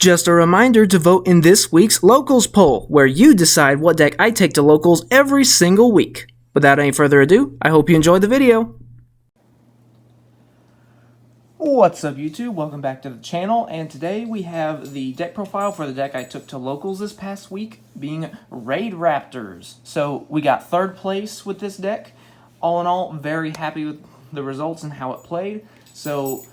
Just a reminder to vote in this week's Locals poll, where you decide what deck I take to Locals every single week. Without any further ado, I hope you enjoyed the video. What's up YouTube? Welcome back to the channel, and today we have the deck profile for the deck I took to Locals this past week, being Raidraptors. So we got third place with this deck. All in all, very happy with the results and how it played. So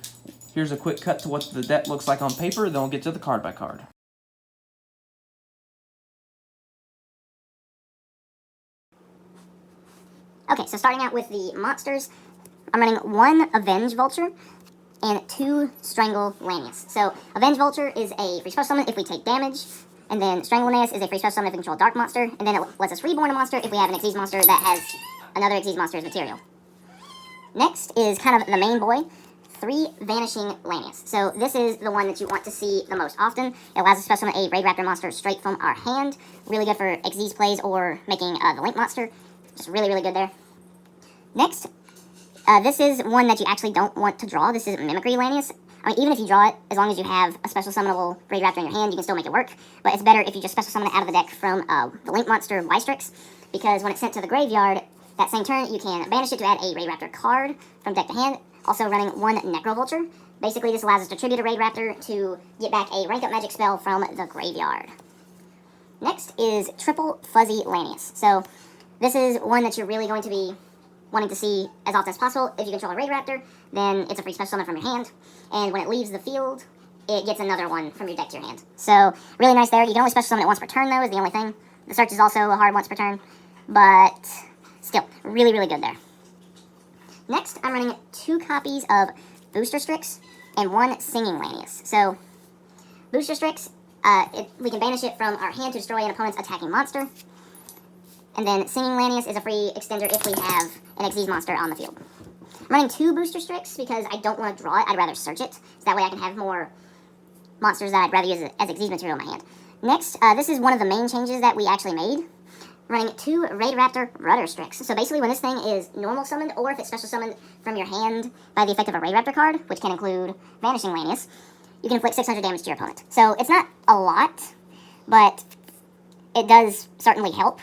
here's a quick cut to what the deck looks like on paper, then we'll get to the card by card. Okay, so starting out with the monsters, I'm running 1 Avenge Vulture and 2 Strangle Lanius. So Avenge Vulture is a free special summon if we take damage, and then Strangle Lanius is a free special summon if we control a dark monster, and then it lets us reborn a monster if we have an Xyz monster that has another Xyz monster's material. Next is kind of the main boy, 3 Vanishing Lanius. So this is the one that you want to see the most often. It allows us to special summon a Raidraptor monster straight from our hand. Really good for Xyz plays or making the Link monster. Just really, really good there. Next, this is one that you actually don't want to draw. This is Mimicry Lanius. I mean, even if you draw it, as long as you have a special summonable Raidraptor in your hand, you can still make it work. But it's better if you just special summon it out of the deck from the Link monster Wystrix, because when it's sent to the graveyard, that same turn, you can banish it to add a Raidraptor card from deck to hand. Also running 1 Necro Vulture. Basically, this allows us to tribute a Raidraptor to get back a rank up magic spell from the graveyard. Next is Triple Fuzzy Lanius. So this is one that you're really going to be wanting to see as often as possible. If you control a Raidraptor, then it's a free special summon from your hand. And when it leaves the field, it gets another one from your deck to your hand. So really nice there. You can only special summon it once per turn, though, is the only thing. The search is also a hard once per turn. But still, really, really good there. Next, I'm running 2 copies of Booster Strix and 1 Singing Lanius. So, Booster Strix, we can banish it from our hand to destroy an opponent's attacking monster. And then Singing Lanius is a free extender if we have an Xyz monster on the field. I'm running 2 Booster Strix because I don't want to draw it. I'd rather search it, so that way I can have more monsters that I'd rather use as Xyz material in my hand. Next, this is one of the main changes that we actually made. Running 2 Raidraptor Rudder Strix. So basically when this thing is normal summoned, or if it's special summoned from your hand by the effect of a Raidraptor card, which can include Vanishing Lanius, you can inflict 600 damage to your opponent. So it's not a lot, but it does certainly help.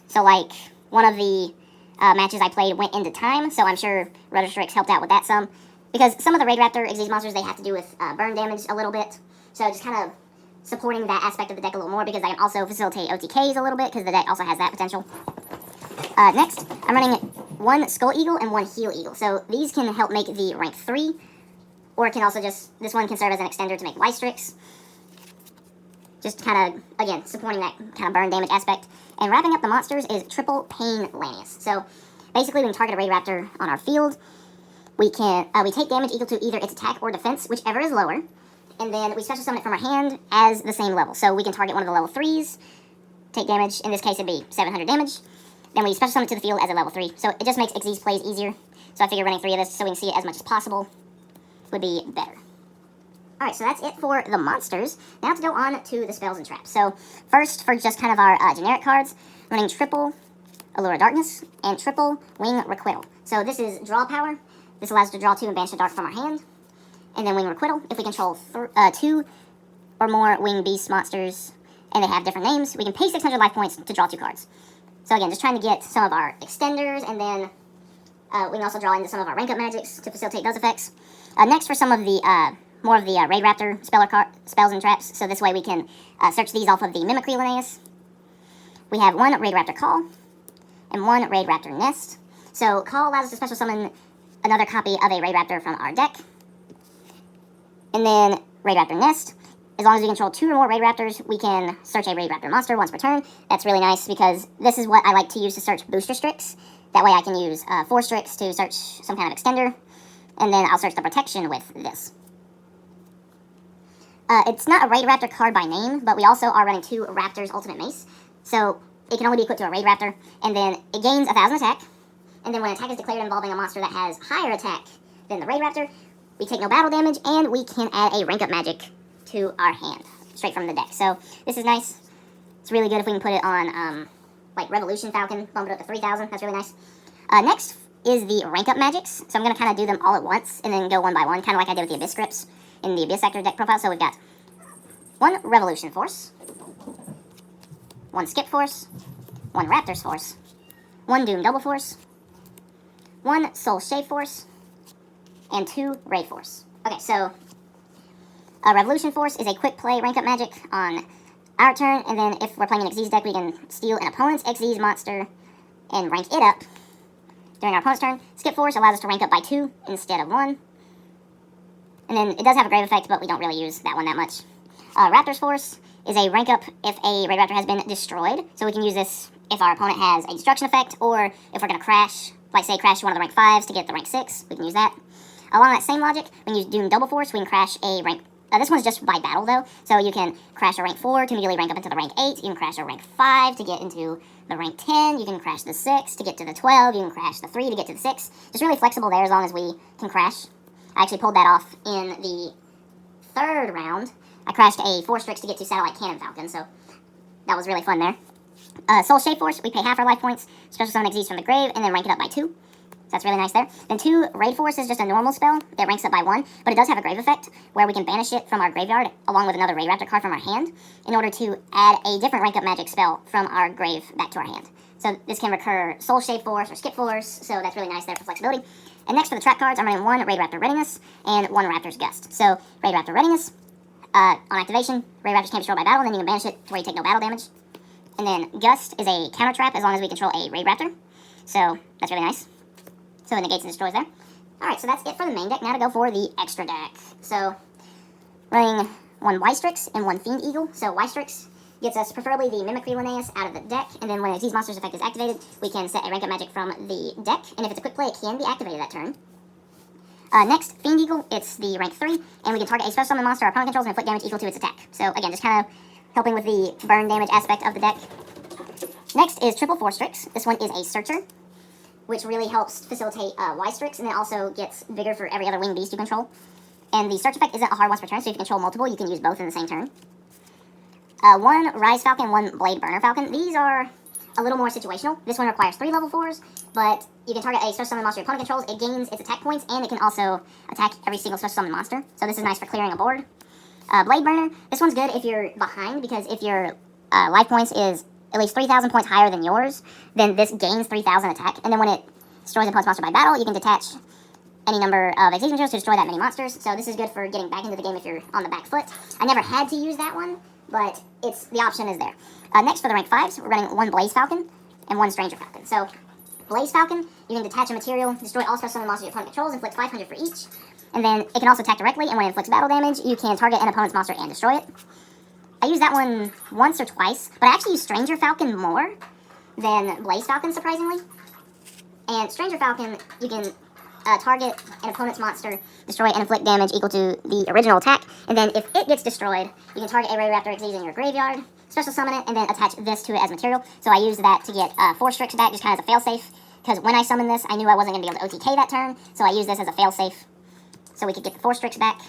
So like, one of the matches I played went into time, so I'm sure Rudder Strix helped out with that some. Because some of the Raidraptor Xyz monsters, they have to do with burn damage a little bit. So just kind of supporting that aspect of the deck a little more, because I can also facilitate OTKs a little bit, because the deck also has that potential. Next, I'm running 1 Skull Eagle and 1 Heel Eagle. So these can help make the rank 3, or it can also just, this one can serve as an extender to make Wystrix. Just kind of, again, supporting that kind of burn damage aspect. And wrapping up the monsters is Triple Pain Lanius. So basically we can target a Raidraptor on our field. We can, we take damage equal to either its attack or defense, whichever is lower. And then we special summon it from our hand as the same level. So we can target one of the level 3s, take damage. In this case, it'd be 700 damage. Then we special summon it to the field as a level 3. So it just makes Xyz plays easier. So I figure running 3 of this so we can see it as much as possible would be better. Alright, so that's it for the monsters. Now to go on to the spells and traps. So first, for just kind of our generic cards, running triple Allure of Darkness and triple Wing Requital. So this is draw power. This allows us to draw 2 and banish the dark from our hand. And then Wing Requital, if we control 2 or more Wing Beast monsters, and they have different names, we can pay 600 life points to draw 2 cards. So again, just trying to get some of our extenders, and then we can also draw into some of our rank up magics to facilitate those effects. Next, for some of the more of the Raidraptor spells and traps, so this way we can search these off of the Mimicry Lanius. We have 1 Raidraptor Call and 1 Raidraptor Nest. So Call allows us to special summon another copy of a Raidraptor from our deck. And then Raidraptor Nest, as long as we control 2 or more Raidraptors, we can search a Raidraptor monster once per turn. That's really nice, because this is what I like to use to search Booster Strix. That way I can use 4 Strix to search some kind of extender, and then I'll search the protection with this. It's not a Raidraptor card by name, but we also are running 2 Raptors Ultimate Mace. So it can only be equipped to a Raidraptor, and then it gains 1,000 attack. And then when an attack is declared involving a monster that has higher attack than the Raidraptor, we take no battle damage, and we can add a rank up magic to our hand, straight from the deck. So this is nice. It's really good if we can put it on, like Revolution Falcon, bump it up to 3,000. That's really nice. Next is the rank up magics. So I'm going to kind of do them all at once, and then go one by one, kind of like I did with the Abyss scripts in the Abyss Sector deck profile. So we've got 1 Revolution Force, 1 Skip Force, 1 Raptors Force, 1 Doom Double Force, 1 Soul Shave Force, and 2 Raid Force. Okay, so Revolution Force is a quick play rank up magic on our turn, and then if we're playing an Xyz deck, we can steal an opponent's Xyz monster and rank it up during our opponent's turn. Skip Force allows us to rank up by 2 instead of 1. And then it does have a grave effect, but we don't really use that one that much. Raptors Force is a rank up if a Raidraptor has been destroyed. So we can use this if our opponent has a destruction effect, or if we're going to crash, like say crash one of the rank 5s to get the rank 6, we can use that. Along that same logic, we can use Doom Double Force, we can crash a rank... this one's just by battle though, so you can crash a rank 4 to immediately rank up into the rank 8, you can crash a rank 5 to get into the rank 10, you can crash the 6 to get to the 12, you can crash the 3 to get to the 6. Just really flexible there as long as we can crash. I actually pulled that off in the 3rd round. I crashed a 4 Strix to get to Satellite Cannon Falcon, so that was really fun there. Soul Shave Force, we pay half our life points, special summon Xyz from the grave, and then rank it up by 2. So that's really nice there. Then 2 Raid Force is just a normal spell that ranks up by 1, but it does have a grave effect where we can banish it from our graveyard along with another Raidraptor card from our hand in order to add a different rank up magic spell from our grave back to our hand. So this can recur Soul Shave Force or Skip Force, so that's really nice there for flexibility. And next for the trap cards, I'm running 1 Raidraptor Readiness and 1 Raptor's Gust. So Raidraptor Readiness, on activation, Raidraptors can't be destroyed by battle, and then you can banish it to where you take no battle damage. And then Gust is a counter trap as long as we control a Raidraptor. So that's really nice. So it negates and destroys there. Alright, so that's it for the main deck. Now to go for the extra deck. So, running 1 Ystrix and 1 Fiend Eagle. So Ystrix gets us preferably the Mimicry Linnaeus out of the deck, and then when a Xyz Monster's effect is activated, we can set a rank up magic from the deck, and if it's a quick play, it can be activated that turn. Next, Fiend Eagle, it's the rank 3, and we can target a special summon monster our opponent controls and inflict damage equal to its attack. So again, just kind of helping with the burn damage aspect of the deck. Next is Triple 4 Strix. This one is a Searcher, which really helps facilitate Ystrix, and it also gets bigger for every other winged beast you control. And the search effect isn't a hard once per turn, so if you control multiple, you can use both in the same turn. 1 Rise Falcon, 1 Blade Burner Falcon. These are a little more situational. This one requires 3 level 4s, but you can target a special summon monster your opponent controls, it gains its attack points, and it can also attack every single special summon monster. So this is nice for clearing a board. Blade Burner, this one's good if you're behind, because if your life points is at least 3,000 points higher than yours, then this gains 3,000 attack, and then when it destroys an opponent's monster by battle, you can detach any number of Xyz materials to destroy that many monsters. So this is good for getting back into the game if you're on the back foot. I never had to use that one, but the option is there. Next for the rank 5s, we're running 1 Blaze Falcon and 1 Stranger Falcon. So Blaze Falcon, you can detach a material, destroy all special summon monsters your opponent controls, inflict 500 for each, and then it can also attack directly, and when it inflicts battle damage, you can target an opponent's monster and destroy it. I used that one once or twice, but I actually use Stranger Falcon more than Blaze Falcon, surprisingly. And Stranger Falcon, you can target an opponent's monster, destroy and inflict damage equal to the original attack, and then if it gets destroyed, you can target a Raidraptor Xyz in your graveyard, special summon it, and then attach this to it as material. So I used that to get 4 Strix back, just kind of as a failsafe, because when I summoned this, I knew I wasn't going to be able to OTK that turn, so I used this as a failsafe, so we could get the 4 Strix back.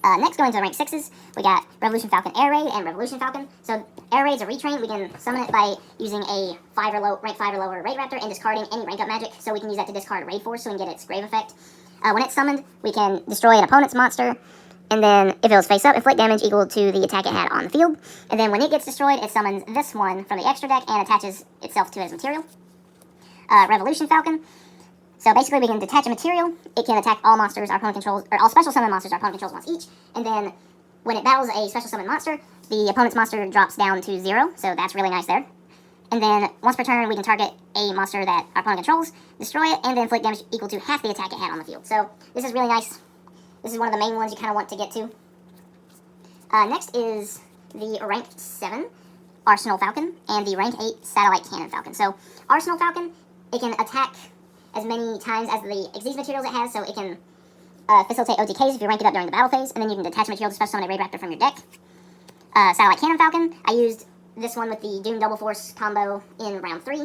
Next, going to the rank 6s, we got Revolution Falcon Air Raid and Revolution Falcon. So Air Raid's a retrain. We can summon it by using a rank 5 or lower Raidraptor and discarding any rank up magic. So we can use that to discard Raid Force so we can get its grave effect. When it's summoned, we can destroy an opponent's monster, and then if it was face up, inflict damage equal to the attack it had on the field. And then when it gets destroyed, it summons this one from the extra deck and attaches itself to it as material. Revolution Falcon. So basically, we can detach a material. It can attack all monsters our opponent controls, or all special summon monsters our opponent controls once each. And then when it battles a special summon monster, the opponent's monster drops down to 0. So that's really nice there. And then once per turn, we can target a monster that our opponent controls, destroy it, and then inflict damage equal to half the attack it had on the field. So this is really nice. This is one of the main ones you kind of want to get to. Next is the rank 7 Arsenal Falcon and the rank 8 Satellite Cannon Falcon. So Arsenal Falcon, it can attack as many times as the Xyz materials it has, so it can facilitate OTKs if you rank it up during the battle phase, and then you can detach material to special summon a Raidraptor from your deck. Satellite Cannon Falcon, I used this one with the Doom Double Force combo in round 3.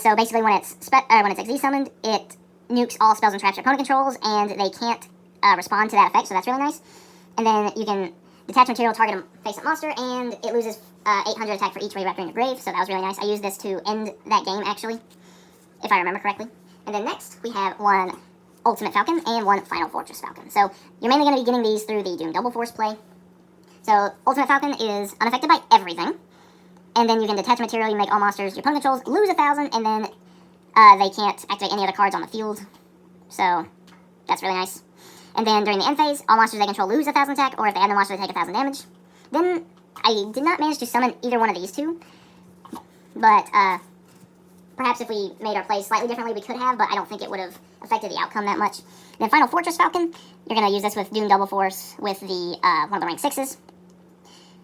So basically when it's Xyz summoned, it nukes all spells and traps your opponent controls, and they can't respond to that effect, so that's really nice. And then you can detach material, target a face-up monster, and it loses 800 attack for each Raidraptor in your grave, so that was really nice. I used this to end that game, actually, if I remember correctly. And then next, we have 1 Ultimate Falcon and 1 Final Fortress Falcon. So you're mainly going to be getting these through the Doom Double Force play. So Ultimate Falcon is unaffected by everything. And then you can detach material, you make all monsters your opponent controls lose 1,000, and then they can't activate any other cards on the field. So that's really nice. And then during the end phase, all monsters they control lose 1,000 attack, or if they add no monster, they take 1,000 damage. Then I did not manage to summon either one of these two, but perhaps if we made our plays slightly differently, we could have, but I don't think it would have affected the outcome that much. Then Final Fortress Falcon, you're going to use this with Doom Double Force with the one of the rank 6s.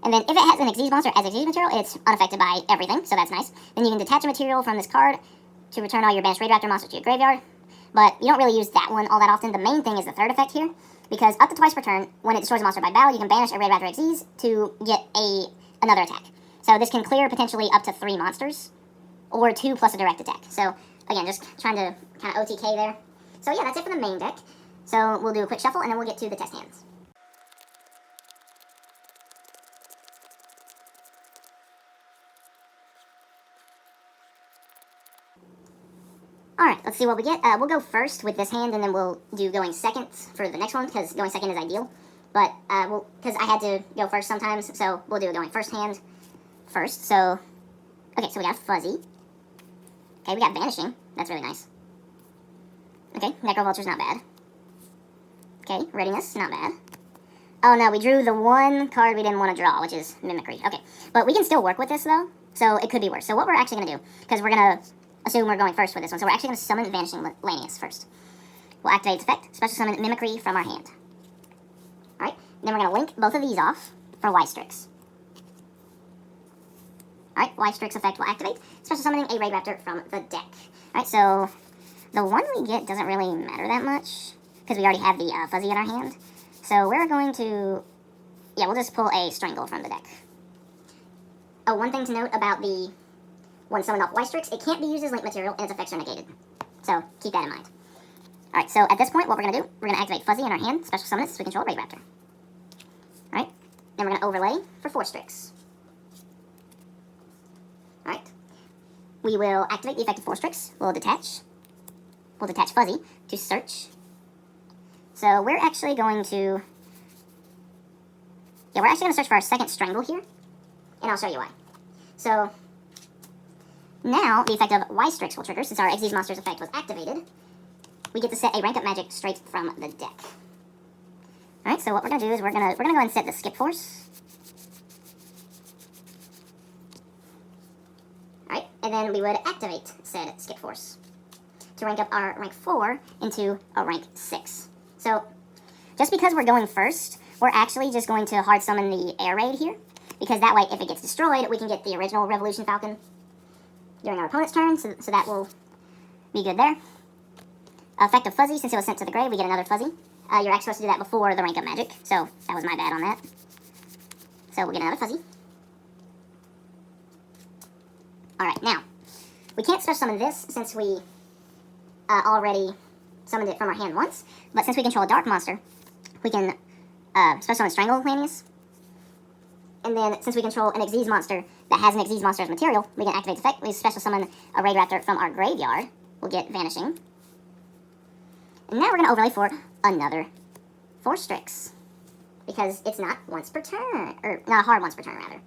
And then if it has an Xyz monster as Xyz material, it's unaffected by everything, so that's nice. Then you can detach a material from this card to return all your banished Raidraptor monsters to your graveyard. But you don't really use that one all that often. The main thing is the third effect here, because up to twice per turn, when it destroys a monster by battle, you can banish a Raidraptor Xyz to get another attack. So this can clear potentially up to 3 monsters, or 2 plus a direct attack. So again, just trying to kind of OTK there. So yeah, that's it for the main deck. So we'll do a quick shuffle, and then we'll get to the test hands. Alright, let's see what we get. We'll go first with this hand, and then we'll do going second for the next one, because going second is ideal. But, because I had to go first sometimes, so we'll do going first hand first. So, okay, so we got Fuzzy. Okay, we got Vanishing. That's really nice. Okay, Necrovulture's not bad. Okay, Readiness, not bad. Oh no, we drew the one card we didn't want to draw, which is Mimicry. Okay, but we can still work with this, though, so it could be worse. So what we're actually going to do, because we're going to assume we're going first with this one, so we're actually going to summon Vanishing Lanius first. We'll activate its effect, special summon Mimicry from our hand. Alright, then we're going to link both of these off for Y-Strix. Alright, Y-Strix effect will activate, special summoning a Raidraptor from the deck. Alright, so the one we get doesn't really matter that much, because we already have the Fuzzy in our hand. So we're going to, yeah, we'll just pull a Strangle from the deck. Oh, one thing to note about the one summoned off Y-Strix, it can't be used as link material, and its effects are negated. So keep that in mind. Alright, so at this point, what we're going to do, we're going to activate Fuzzy in our hand, special summon it so we control Raidraptor. Alright, then we're going to overlay for 4 Strix. Alright, we will activate the effect of 4 Strix. We'll detach Fuzzy to search. So we're actually going to, search for our second Strangle here, and I'll show you why. So now the effect of Y-Strix will trigger, since our Xyz monster's effect was activated. We get to set a rank up magic straight from the deck. Alright, so what we're going to do is we're gonna go ahead and set the Skip Force. Alright, and then we would activate said Skip Force to rank up our rank 4 into a rank 6. So, just because we're going first, we're actually just going to hard summon the Air Raid here, because that way, if it gets destroyed, we can get the original Revolution Falcon during our opponent's turn, so that will be good there. Effect of Fuzzy, since it was sent to the grave, we get another Fuzzy. You're actually supposed to do that before the rank up magic, so that was my bad on that. So we'll get another Fuzzy. Alright, now, we can't special summon this since we already summoned it from our hand once, but since we control a dark monster, we can special summon Strangle Lanius. And then, since we control an Xyz monster that has an Xyz monster as material, we can activate the effect. We special summon a Raidraptor from our graveyard. We'll get Vanishing. And now we're going to overlay for another 4 Strix, because it's not once per turn, or not a hard once per turn, rather.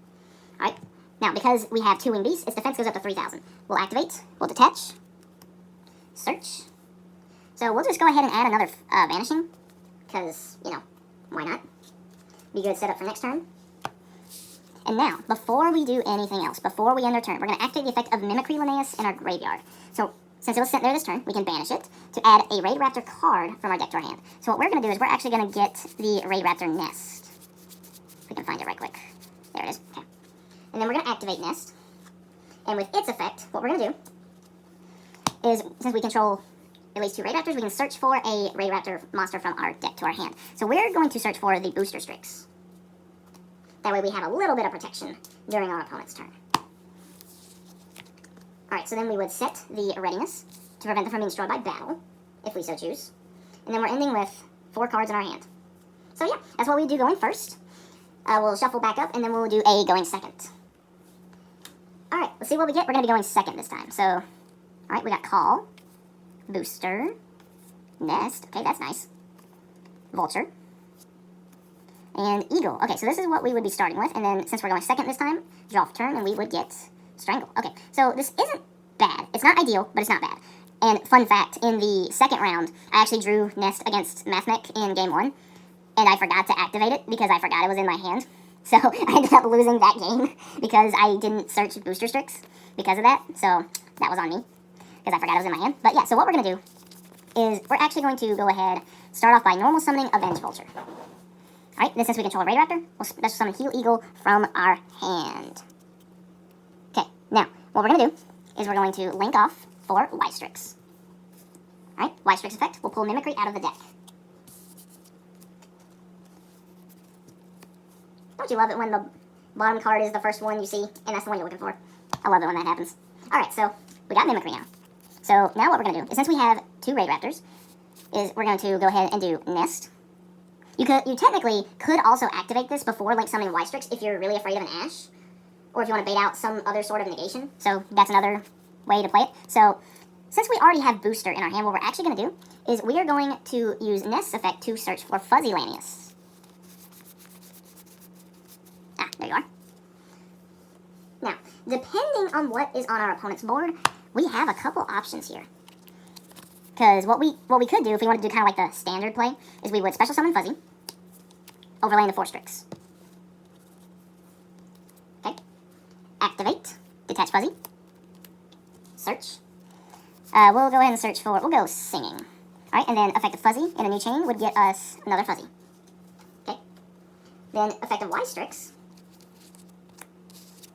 Alright, now because we have 2 winged beasts, its defense goes up to 3,000. We'll activate, we'll detach, search. So we'll just go ahead and add another Vanishing, because, you know, why not? Be good setup for next turn. And now, before we do anything else, before we end our turn, we're going to activate the effect of Mimicry Linnaeus in our graveyard. So, since it was sent there this turn, we can banish it to add a Raidraptor card from our deck to our hand. So what we're going to do is we're actually going to get the Raidraptor Nest. If we can find it right quick. There it is. Okay. And then we're going to activate Nest. And with its effect, what we're going to do is, since we control at least 2 Raidraptors, we can search for a Raidraptor monster from our deck to our hand. So we're going to search for the Booster Strix. That way we have a little bit of protection during our opponent's turn. Alright, so then we would set the Readiness to prevent them from being destroyed by battle, if we so choose. And then we're ending with 4 cards in our hand. So yeah, that's what we do going first. We'll shuffle back up, and then we'll do a going second. Alright, let's see what we get. We're going to be going second this time. So, alright, we got Call, Booster, Nest. Okay, that's nice. Vulture. and Eagle. Okay, so this is what we would be starting with, and then since we're going second this time, draw off turn, and we would get Strangle. Okay, so this isn't bad. It's not ideal, but it's not bad. And fun fact, in the second round, I actually drew Nest against Mathmech in game 1, and I forgot to activate it because I forgot it was in my hand. So I ended up losing that game because I didn't search Booster Strix because of that. So that was on me because I forgot it was in my hand. But yeah, so what we're going to do is we're actually going to go ahead, start off by normal summoning Avenge Vulture. Alright, then since we control a Raidraptor, we'll special summon Heal Eagle from our hand. Okay, now, what we're going to do is we're going to link off for Y-Strix. Alright, Y-Strix effect will pull Mimicry out of the deck. Don't you love it when the bottom card is the first one you see, and that's the one you're looking for? I love it when that happens. Alright, so we got Mimicry now. So now what we're going to do is, since we have 2 Raidraptors, is we're going to go ahead and do Nest. You technically could also activate this before Link summoning Y-Strix if you're really afraid of an Ash, or if you want to bait out some other sort of negation. So that's another way to play it. So since we already have Booster in our hand, what we're actually going to do is we are going to use Nest's effect to search for Fuzzy Lanius. Ah, there you are. Now, depending on what is on our opponent's board, we have a couple options here. Because what we could do if we wanted to do kind of like the standard play is we would special summon Fuzzy, overlaying the 4 Strix. Okay. Activate, detach Fuzzy, search. We'll go ahead and search for, we'll go Singing. Alright, and then effective Fuzzy in a new chain would get us another Fuzzy. Okay. Then effective Y-Strix,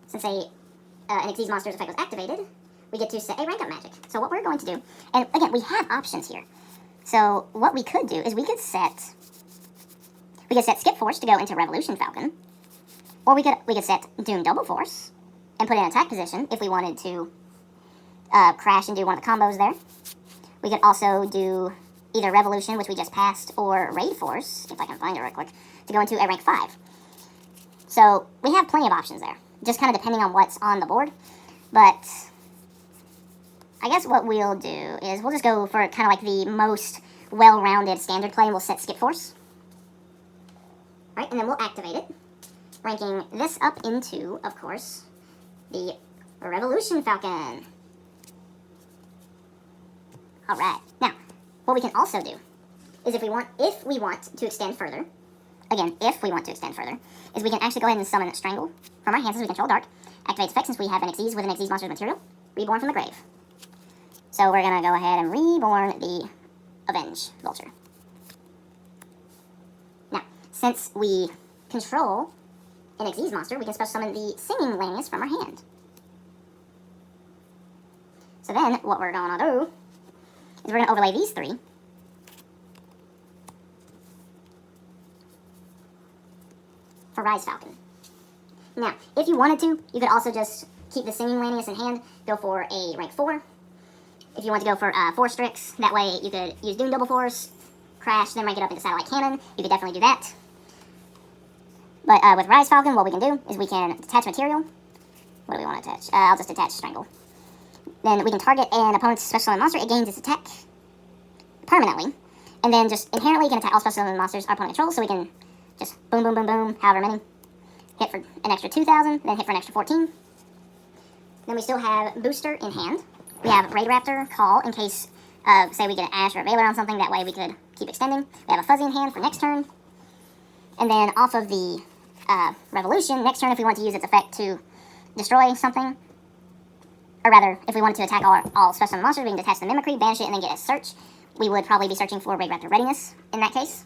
since an Xyz monster's effect was activated, we get to set a rank up magic. So what we're going to do, and again, we have options here. So what we could do is we could set Skip Force to go into Revolution Falcon, or we could set Doom Double Force and put it in attack position if we wanted to crash and do one of the combos there. We could also do either Revolution, which we just passed, or Raid Force, if I can find it right quick, to go into a rank 5. So we have plenty of options there, just kind of depending on what's on the board. But I guess what we'll do is we'll just go for kind of like the most well-rounded standard play. We'll set Skip Force. Right, and then we'll activate it, ranking this up into, of course, the Revolution Falcon. Alright, now, what we can also do is if we want to extend further, again, if we want to extend further, is we can actually go ahead and summon Strangle from our hands since we control Dark, activate effect since we have an Xyz with an Xyz monster's material, Reborn from the Grave. So we're going to go ahead and reborn the Avenge Vulture. Now, since we control an Xyz monster, we can special summon the Singing Lanius from our hand. So then, what we're going to do is we're going to overlay these 3. For Rise Falcon. Now, if you wanted to, you could also just keep the Singing Lanius in hand, go for a rank 4. If you want to go for 4 Strix, that way you could use Doom Double Force, crash, then rank it up into Satellite Cannon. You could definitely do that. But with Rise Falcon, what we can do is we can detach material. What do we want to attach? I'll just attach Strangle. Then we can target an opponent's special summon monster. It gains its attack permanently. And then just inherently can attack all special summon monsters our opponent controls, so we can just boom, boom, boom, boom, however many. Hit for an extra 2,000, then hit for an extra 14. Then we still have Booster in hand. We have Raidraptor call in case, say we get an Ash or a Veiler on something, that way we could keep extending. We have a Fuzzy in hand for next turn. And then off of the Revolution, next turn if we want to use its effect to destroy something, or rather, if we wanted to attack all special summon monsters, we can detach the Mimicry, banish it, and then get a search. We would probably be searching for Raidraptor Readiness in that case.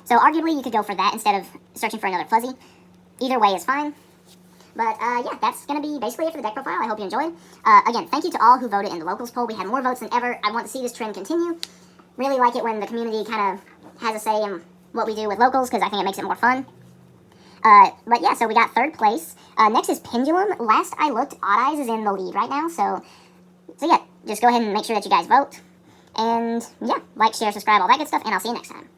So arguably you could go for that instead of searching for another Fuzzy. Either way is fine. But, yeah, that's going to be basically it for the deck profile. I hope you enjoyed. Again, thank you to all who voted in the locals poll. We had more votes than ever. I want to see this trend continue. Really like it when the community kind of has a say in what we do with locals, because I think it makes it more fun. But, yeah, so we got 3rd place. Next is Pendulum. Last I looked, Odd Eyes is in the lead right now. So yeah, just go ahead and make sure that you guys vote. And, yeah, like, share, subscribe, all that good stuff, and I'll see you next time.